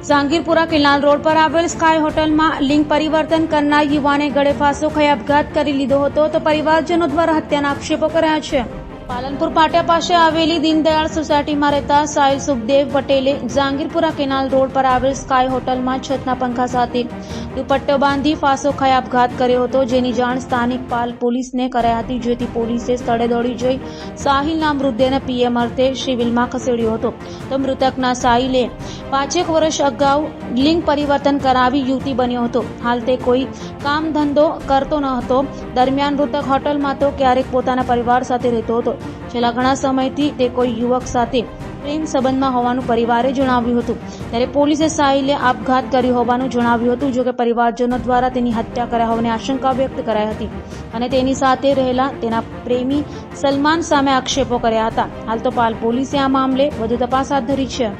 Jahangirpura canal road પર આવેલ sky હોટલમાં લિંગ પરિવર્તન કરનાર યુવાને ગળે ફાંસો ખાઈ આપઘાત કરી લીધો હતો તો પરિવારજનો દ્વારા હત્યાના આક્ષેપો કર્યા છે। પાલનપુર પાટિયા પાસે આવેલી દીનદયાળ સોસાયટીમાં રહેતા સાહિલ સુખદેવ પટેલે જાંગીરપુરા કેનાલ રોડ પર આવેલ સ્કાય હોટલમાં છતના પંખા સાથે દુપટ્ટો બાંધી ફાંસો ખાઈ આપઘાત કર્યો હતો, જેની જાણ સ્થાનિક પાલ પોલીસને કરાઈ હતી, જેથી પોલીસે સ્થળે દોડી જઈ સાહિલના મૃતદેહને પીએમ અર્થે સિવિલમાં ખસેડ્યો હતો। તો મૃતકના સાહિલે 5 વર્ષ અગાઉ લિંગ પરિવર્તન કરાવી યુવતી બન્યો હતો। હાલ તે કોઈ કામ ધંધો કરતો ન હતો। દરમિયાન મૃતક હોટલમાં તો ક્યારેક પોતાના પરિવાર સાથે રહેતો હતો। છેલ્લા ઘણા સમયથી તે કોઈ યુવક સાથે પ્રેમ સંબંધમાં હોવાનું પરિવારે જણાવ્યું હતું, ત્યારે પોલીસે સાહિલે આપઘાત કર્યો હોવાનું જણાવ્યું હતું। જોકે પરિવારજનો દ્વારા તેની હત્યા કર્યા હોવાની આશંકા વ્યક્ત કરાઈ હતી અને તેની સાથે રહેલા તેના પ્રેમી સલમાન સામે આક્ષેપો કર્યા હતા। હાલ તો પાલ પોલીસે આ મામલે વધુ તપાસ હાથ ધરી છે।